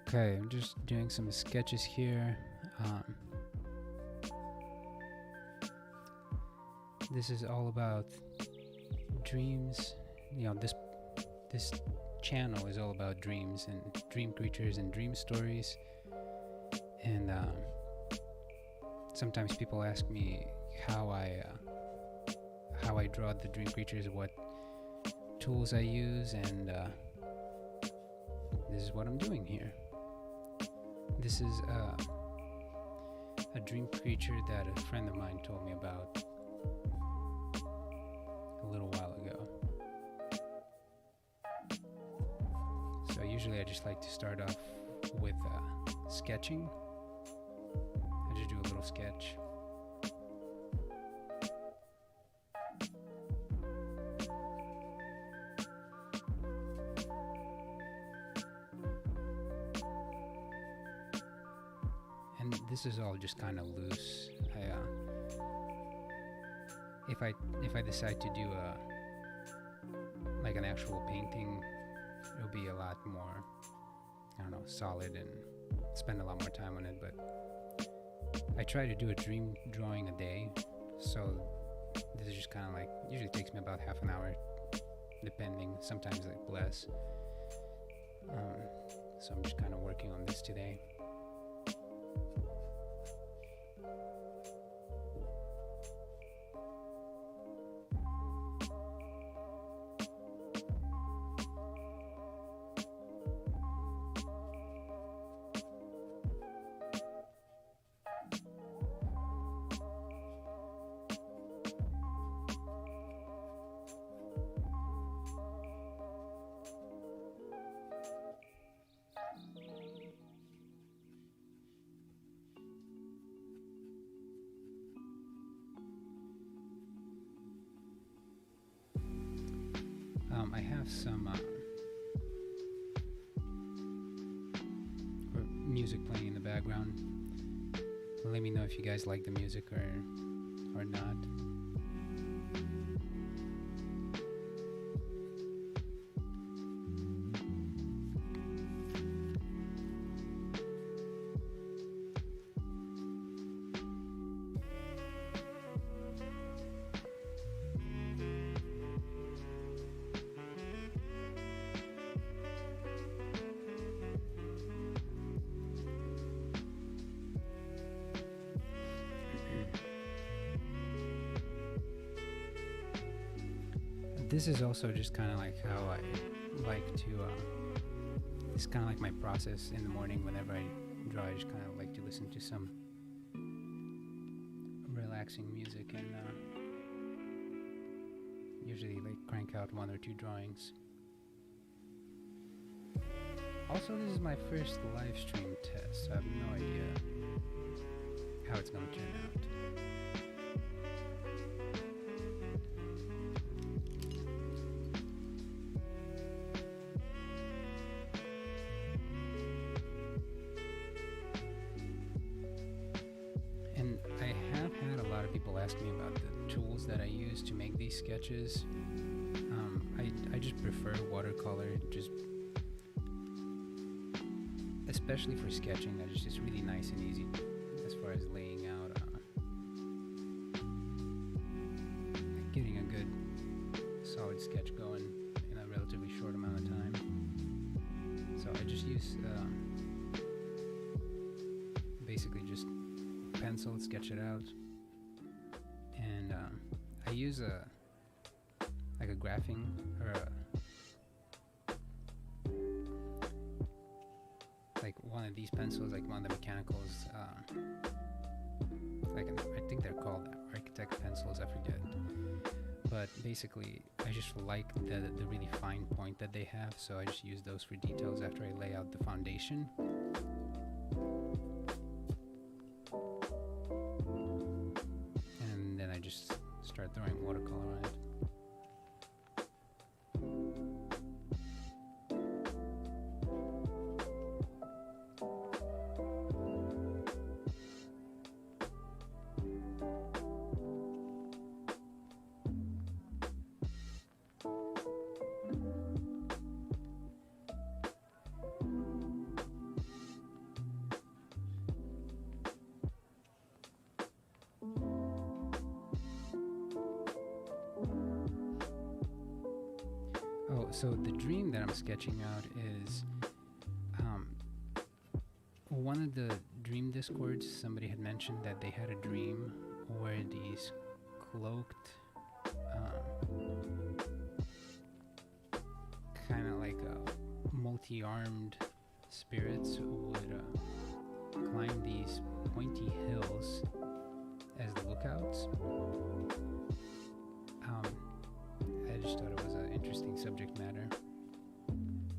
Okay, I'm just doing some sketches here. This is all about dreams. This channel is all about dreams and dream creatures and dream stories. And sometimes people ask me how I draw the dream creatures, what tools I use, and this is what I'm doing here. This is a dream creature that a friend of mine told me about a little while ago. So usually I just like to start off with sketching. I just do a little sketch. And this is all just kind of loose. If I decide to do like an actual painting, it'll be a lot more, I don't know, solid and spend a lot more time on it. But I try to do a dream drawing a day, so this is just kind of like, usually takes me about half an hour, depending, sometimes like less. So I'm just kind of working on this today. I have some music playing in the background. Let me know if you guys like the music or not. This is also just kind of like how I like to, it's kind of like my process in the morning. Whenever I draw, I just kind of like to listen to some relaxing music and usually like crank out 1 or 2 drawings. Also, this is my first live stream test, so I have no idea how it's going to turn out. People ask me about the tools that I use to make these sketches. I just prefer watercolor, just especially for sketching. It's really nice and easy as far as laying out, getting a good solid sketch going in a relatively short amount of time. So I just use basically just pencil, sketch it out. And I use a graphing or like one of these pencils, like one of the mechanicals, I think they're called architect pencils, I forget. But basically, I just like the really fine point that they have, so I just use those for details after I lay out the foundation. Just start throwing watercolor on it. So the dream that I'm sketching out is one of the dream discords. Somebody had mentioned that they had a dream where these cloaked, kind of like multi-armed spirits would climb these pointy hills as lookouts. I just thought it was an interesting subject matter, so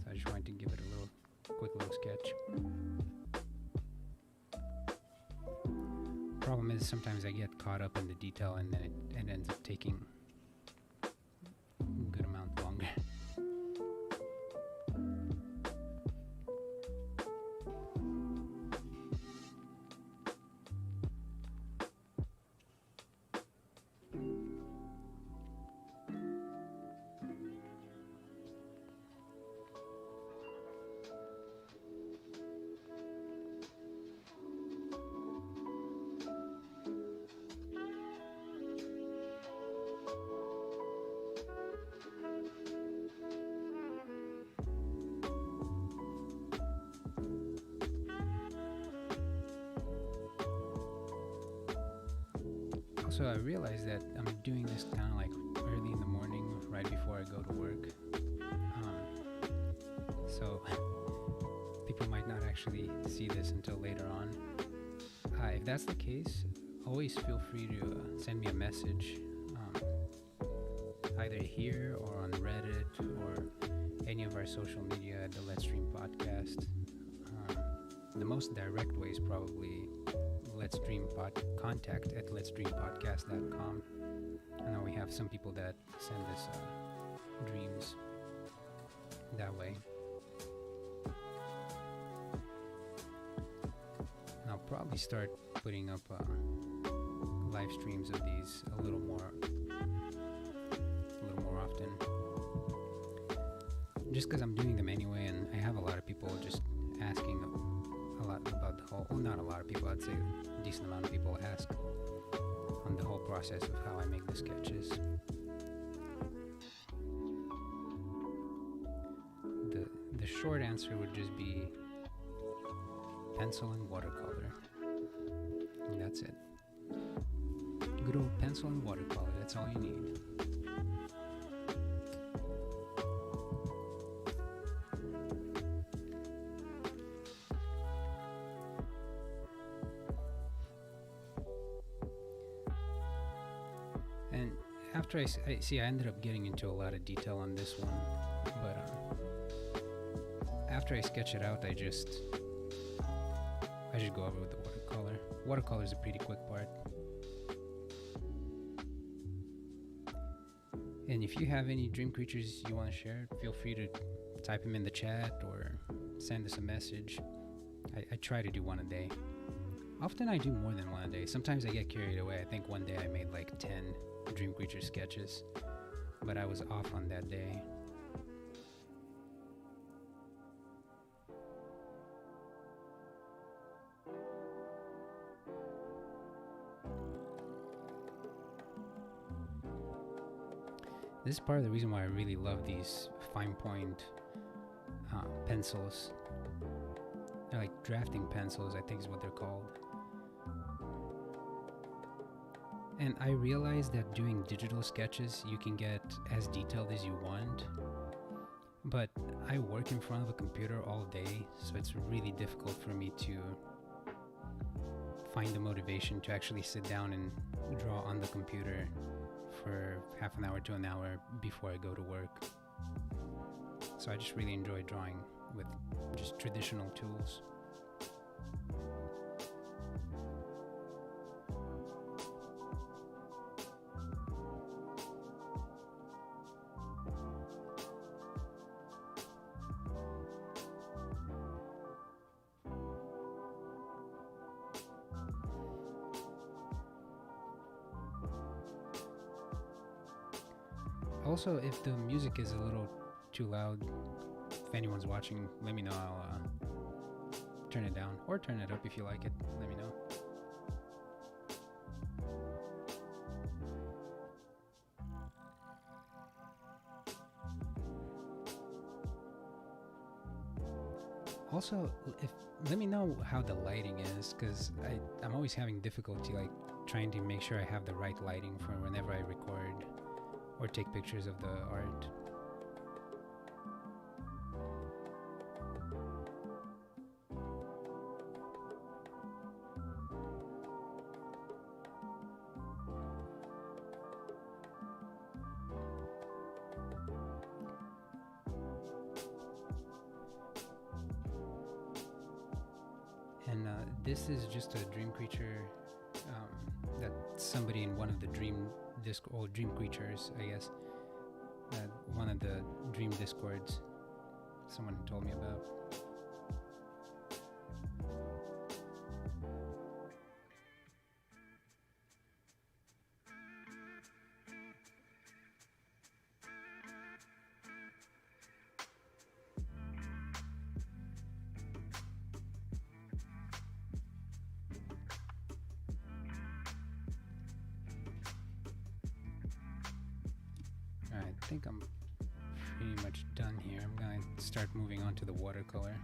I just wanted to give it a quick little sketch. Problem is sometimes I get caught up in the detail and then it ends up taking a good amount longer. So I realized that I'm doing this kind of like early in the morning, right before I go to work. So people might not actually see this until later on. If that's the case, always feel free to send me a message, either here or on Reddit or any of our social media at the Let's Stream Podcast. The most direct way is probably contact at letsdreampodcast.com. I know we have some people that send us dreams that way. And I'll probably start putting up live streams of these a little more often, just because I'm doing them anyway, and I have a lot of people just asking a lot about the whole, well, not a lot of people, I'd say a decent amount of people ask on the whole process of how I make the sketches. The short answer would just be pencil and watercolor, and that's it. Good old pencil and watercolor, that's all you need. And after I ended up getting into a lot of detail on this one, but after I sketch it out, I just go over with the watercolor. Watercolor is a pretty quick part. And if you have any dream creatures you want to share, feel free to type them in the chat or send us a message. I try to do one a day. Often I do more than one a day. Sometimes I get carried away. I think one day I made like 10 dream creature sketches, but I was off on that day. This is part of the reason why I really love these fine point pencils. They're like drafting pencils, I think is what they're called. And I realized that doing digital sketches, you can get as detailed as you want. But I work in front of a computer all day, so it's really difficult for me to find the motivation to actually sit down and draw on the computer for half an hour to an hour before I go to work. So I just really enjoy drawing with just traditional tools. Also, if the music is a little too loud, if anyone's watching, let me know. I'll turn it down or turn it up if you like it. Let me know. Also, if let me know how the lighting is, because I'm always having difficulty like trying to make sure I have the right lighting for whenever I record or take pictures of the art. And this is just a dream creature that somebody in one of the dream creatures, I guess, one of the dream discords, someone told me about. Alright, I think I'm pretty much done here. I'm gonna start moving on to the watercolor.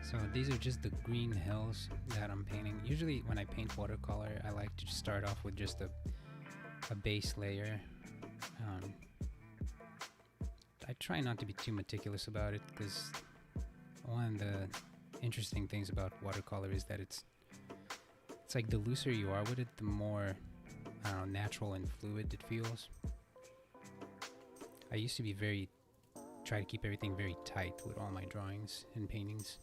So these are just the green hills that I'm painting. Usually when I paint watercolor, I like to just start off with just a base layer. I try not to be too meticulous about it, because one of the interesting things about watercolor is that it's like the looser you are with it, the more, I don't know, natural and fluid it feels. I used to be try to keep everything very tight with all my drawings and paintings.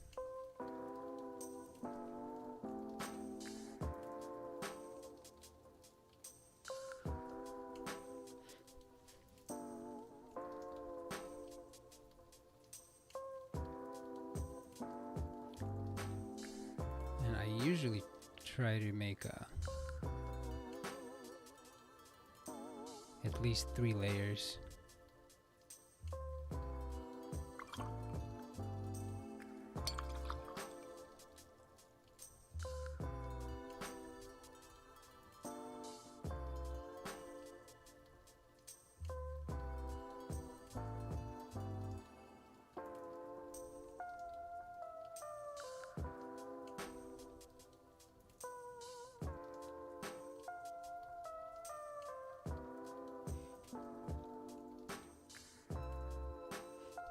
And I usually try to make at least 3 layers.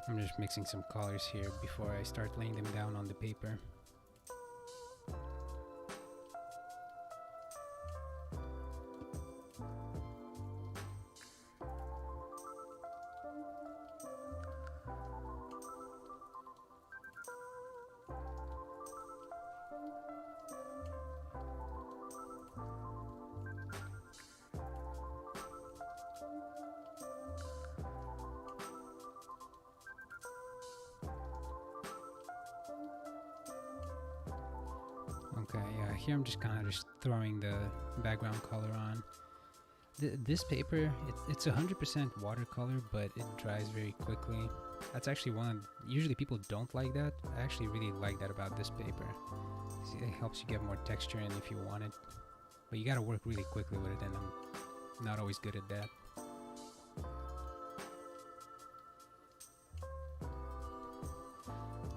I'm just mixing some colors here before I start laying them down on the paper. Okay, yeah, here I'm just kind of just throwing the background color on. This paper, it's 100% watercolor, but it dries very quickly. That's actually usually people don't like that. I actually really like that about this paper. It helps you get more texture in if you want it. But you gotta work really quickly with it, and I'm not always good at that.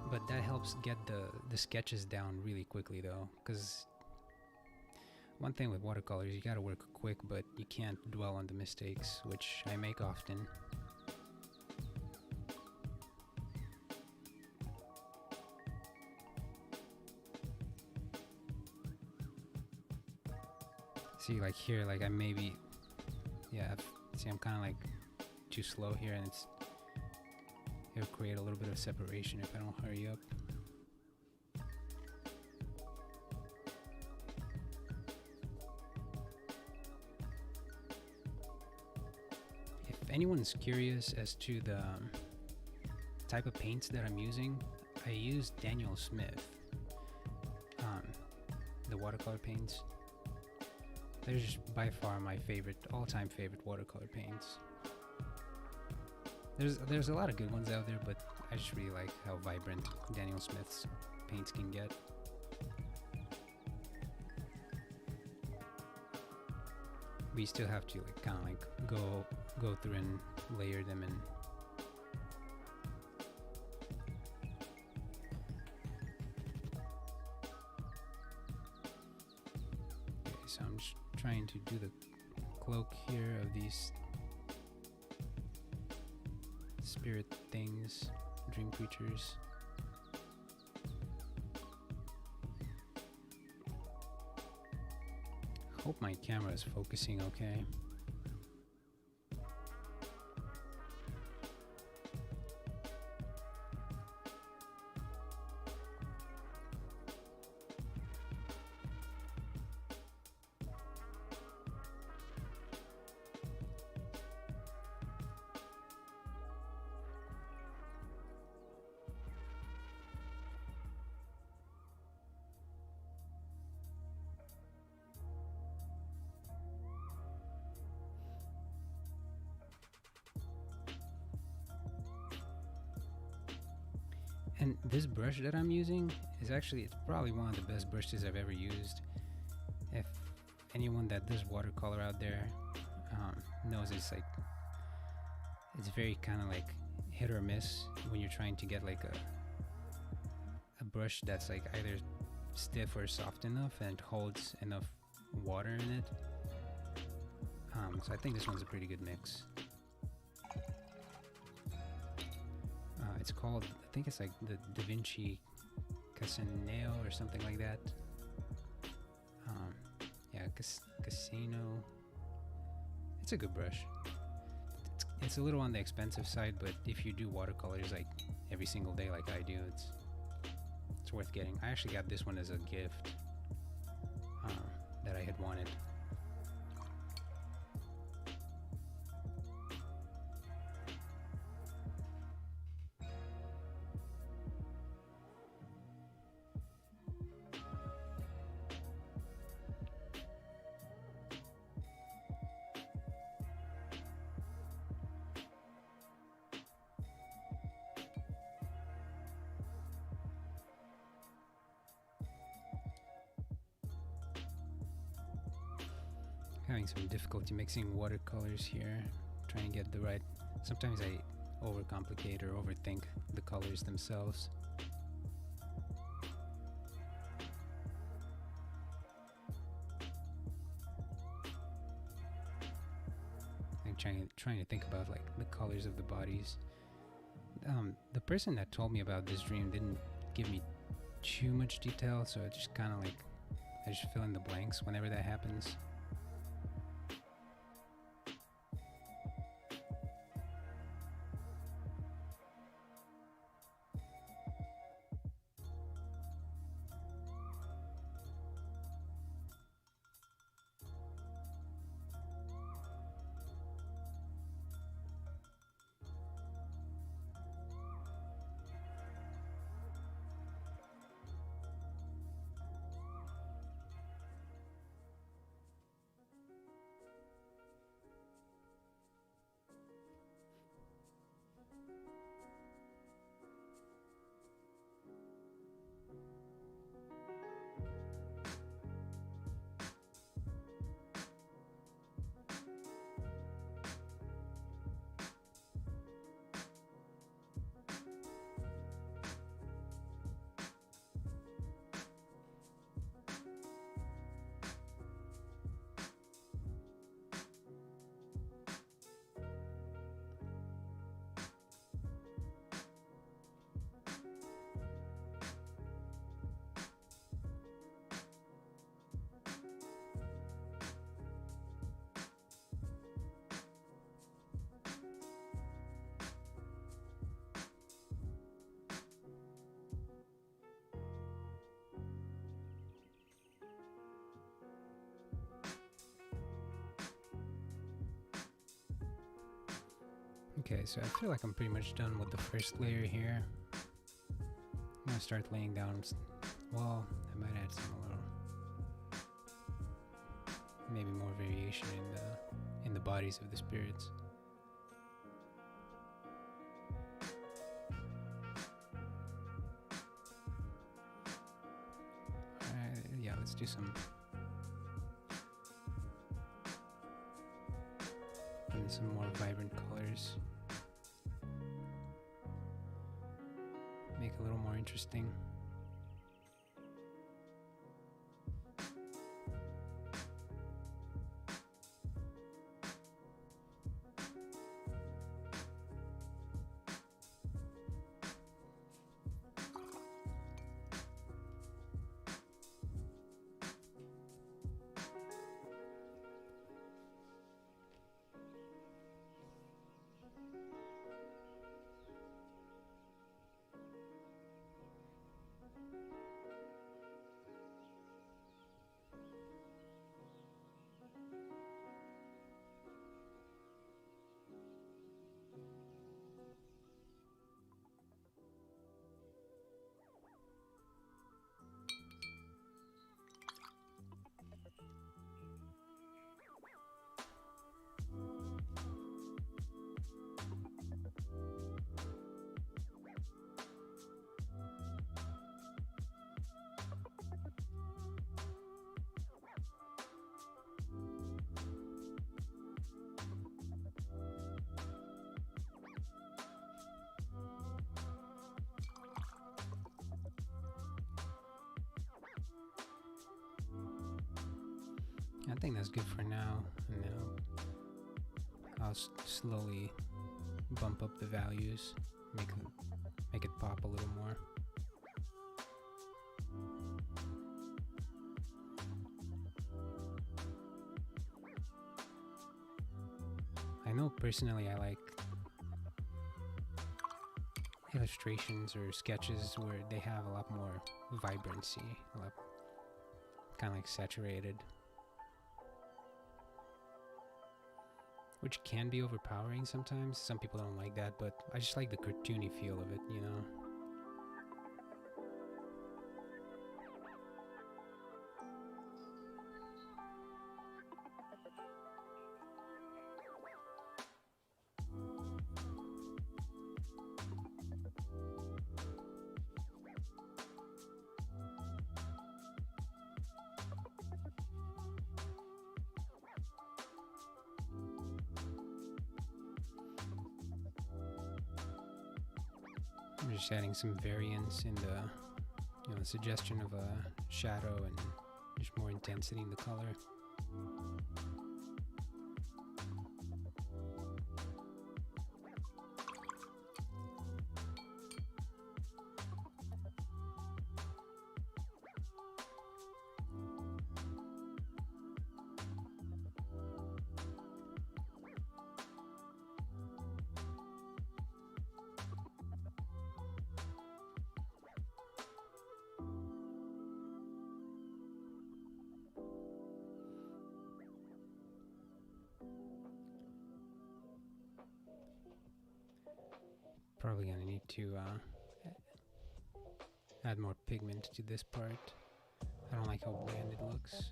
But that helps get the sketches down really quickly though, because One thing with watercolors, you gotta work quick, but you can't dwell on the mistakes, which I make often. See, like here, like I maybe, yeah, see, I'm kind of like too slow here, and it'll create a little bit of separation if I don't hurry up. If anyone's curious as to the type of paints that I'm using, I use Daniel Smith, the watercolor paints. They're just by far my all-time favorite watercolor paints. There's a lot of good ones out there, but I just really like how vibrant Daniel Smith's paints can get. We still have to like kind of like go through and layer them in. Okay, so I'm just trying to do the cloak here of these spirit things, dream creatures. Hope my camera is focusing okay. And this brush that I'm using is actually, it's probably one of the best brushes I've ever used. If anyone that does watercolor out there knows, it's very kind of like hit or miss when you're trying to get like a brush that's like either stiff or soft enough and holds enough water in it. So I think this one's a pretty good mix. It's called, I think it's like the Da Vinci Casineo or something like that. Yeah, Casino. It's a good brush. It's a little on the expensive side, but if you do watercolors like every single day like I do, it's worth getting. I actually got this one as a gift that I had wanted. Having some difficulty mixing watercolors here, trying to get the right. Sometimes I overcomplicate or overthink the colors themselves. I'm trying to think about like the colors of the bodies. The person that told me about this dream didn't give me too much detail, so it's just kind of like I just fill in the blanks whenever that happens. Okay, so I feel like I'm pretty much done with the first layer here. I'm gonna start laying down, well, I might add some little, maybe more variation in the bodies of the spirits. Alright, yeah, let's do some more vibrant colors. Make it a little more interesting. I think that's good for now, and then I'll slowly bump up the values, make it pop a little more. I know personally I like illustrations or sketches where they have a lot more vibrancy, kind of like saturated. Which can be overpowering sometimes. Some people don't like that, but I just like the cartoony feel of it, you know? I'm just adding some variance in the suggestion of a shadow and just more intensity in the color. Probably gonna need to add more pigment to this part. I don't like how bland it looks.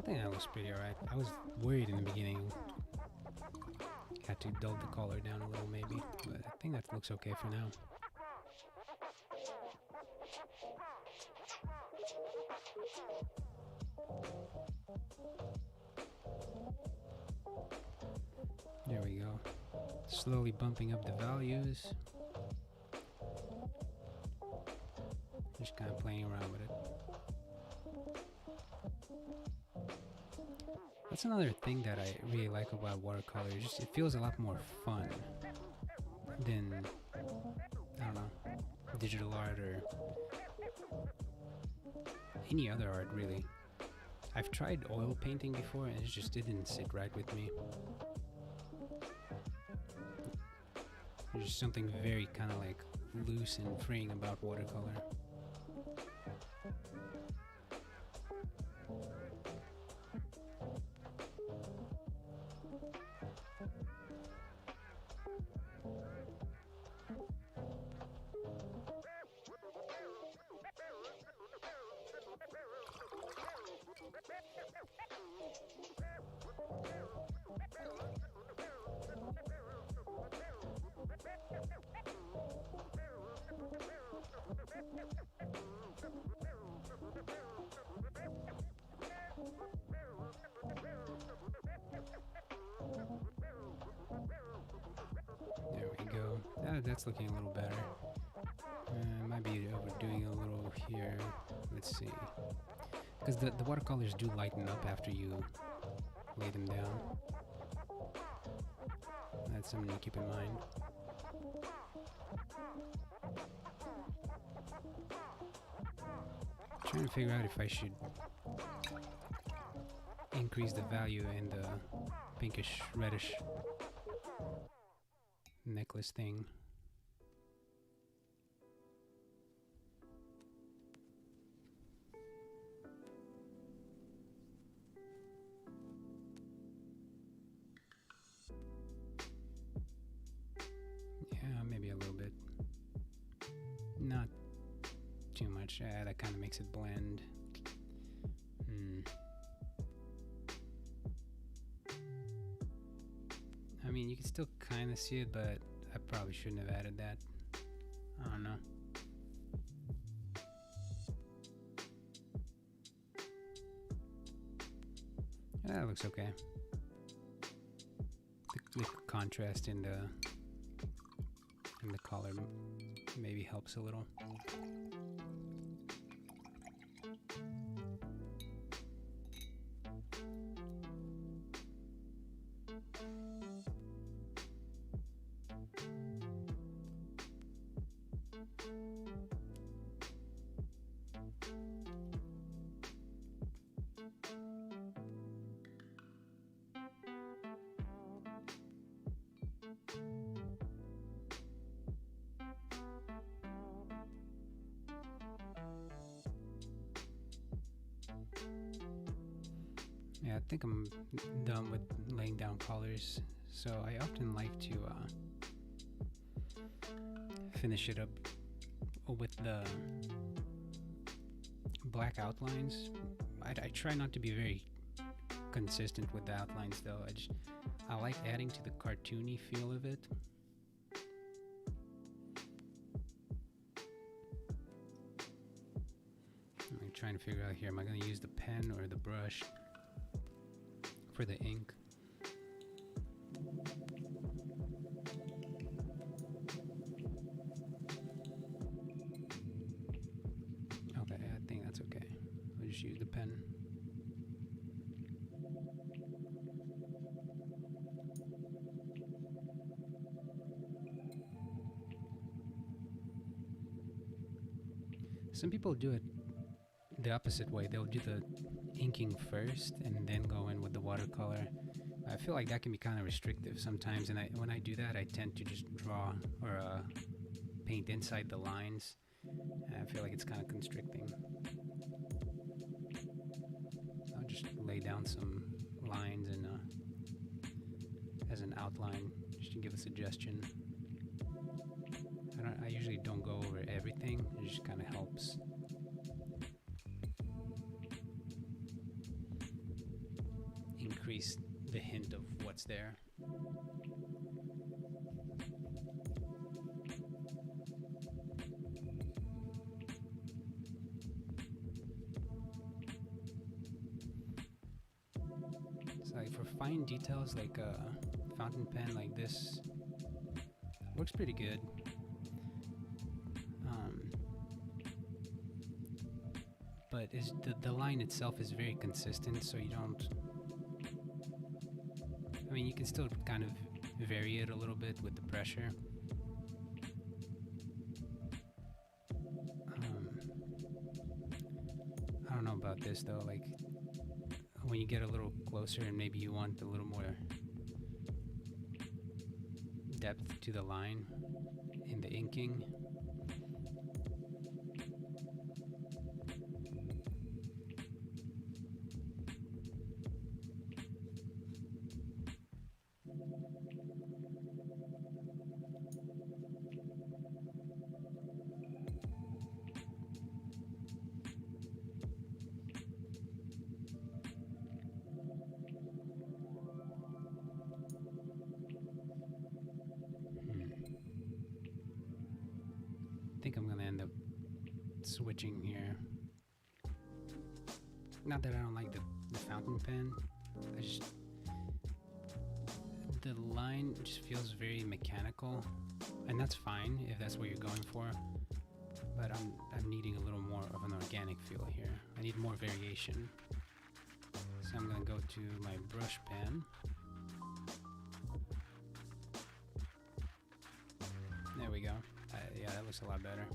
think that looks pretty alright. I was worried in the beginning. Had to dull the color down a little maybe, but I think that looks okay for now. There we go. Slowly bumping up the values. Just kind of playing around with it. That's another thing that I really like about watercolor. Just it feels a lot more fun than, I don't know, digital art or any other art really. I've tried oil painting before and it didn't sit right with me. There's just something very kind of like loose and freeing about watercolor. There we go. That's looking a little better. Might be overdoing a little here. Let's see. Because the watercolors do lighten up after you lay them down. That's something to keep in mind. Trying to figure out if I should increase the value in the pinkish reddish necklace thing. Yeah, maybe a little bit. Not too much. That kind of makes it blend. I mean, you can still kind of see it, but I probably shouldn't have added that. I don't know. That looks okay. The contrast in the color maybe helps a little. Yeah, I think I'm done with laying down colors, so I often like to finish it up with the black outlines. I try not to be very consistent with the outlines though. I like adding to the cartoony feel of it. I'm trying to figure out here, am I going to use the pen or the brush for the ink? Okay, I think that's okay. I'll just use the pen. Some people do it the opposite way. They'll do the inking first and then go in with the watercolor. I feel like that can be kind of restrictive sometimes, and when I do that, I tend to just draw or paint inside the lines. And I feel like it's kind of constricting. So I'll just lay down some lines and as an outline, just to give a suggestion. I usually don't go over everything. It just kind of helps. what's there. So like for fine details, like a fountain pen like this works pretty good. But the line itself is very consistent, so you don't... I mean, you can still kind of vary it a little bit with the pressure. I don't know about this though, like when you get a little closer and maybe you want a little more depth to the line in the inking. I think I'm gonna end up switching here. Not that I don't like the fountain pen, I just... the line just feels very mechanical, and that's fine if that's what you're going for, but I'm needing a little more of an organic feel here. I need more variation. So I'm gonna go to my brush pen. There we go. Yeah, that looks a lot better.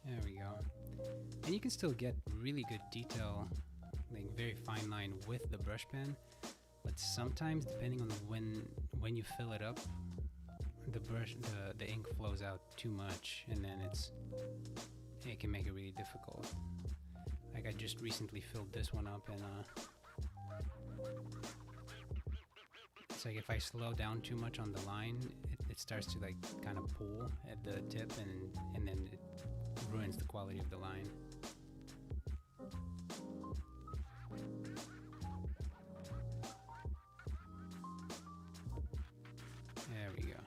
There we go. And you can still get really good detail, like very fine line with the brush pen, but sometimes depending on when you fill it up, the ink flows out too much, and then it can make it really difficult. Like I just recently filled this one up, and it's like if I slow down too much on the line, it starts to like kind of pull at the tip, and then it ruins the quality of the line. There we go.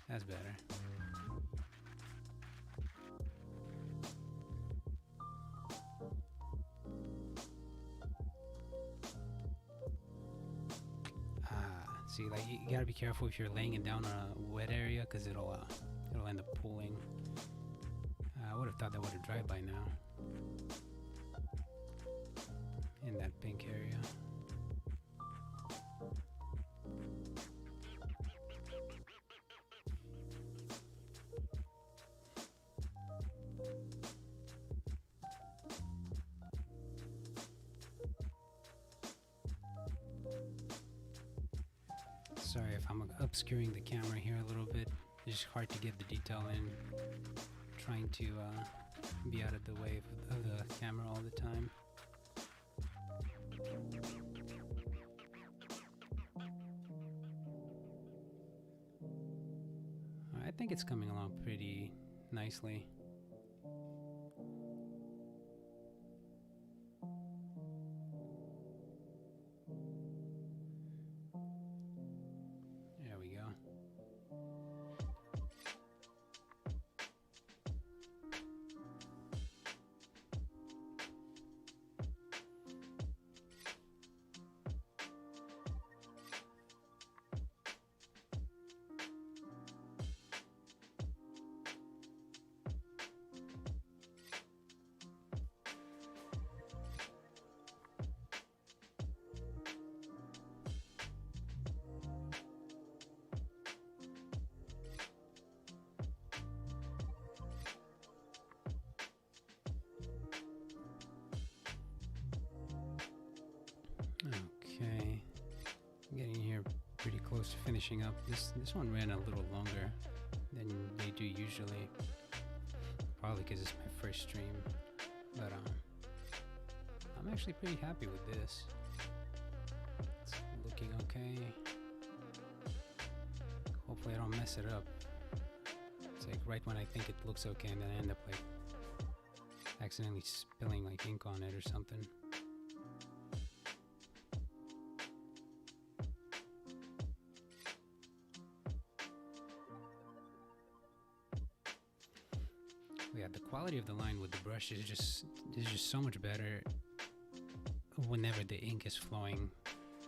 That's better. See, like you gotta be careful if you're laying it down on a wet area, because it'll end up pooling. I would have thought that would have dried by now in that pink area. Sorry if I'm obscuring the camera here a little bit. It's just hard to get the detail in. Trying to be out of the way of the camera all the time. I think it's coming along pretty nicely. There we go. close to finishing up. This one ran a little longer than they do usually. Probably because it's my first stream. But I'm actually pretty happy with this. It's looking okay. Hopefully I don't mess it up. It's like right when I think it looks okay, and then I end up like accidentally spilling like ink on it or something. Yeah, the quality of the line with the brush is just so much better whenever the ink is flowing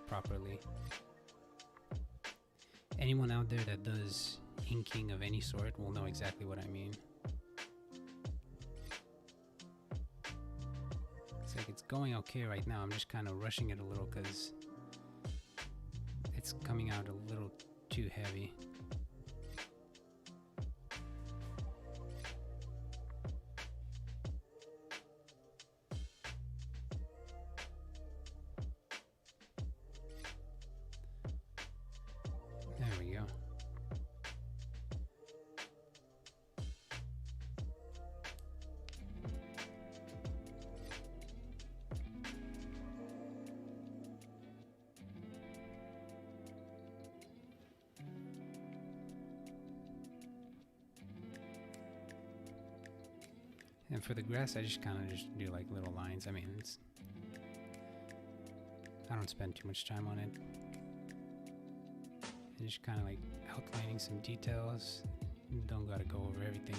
properly. Anyone out there that does inking of any sort will know exactly what I mean. It's like it's going okay right now. I'm just kind of rushing it a little because it's coming out a little too heavy. There we go. And for the grass, I just kind of just do like little lines. I mean, I don't spend too much time on it. I just kind of like outlining some details. Don't gotta go over everything.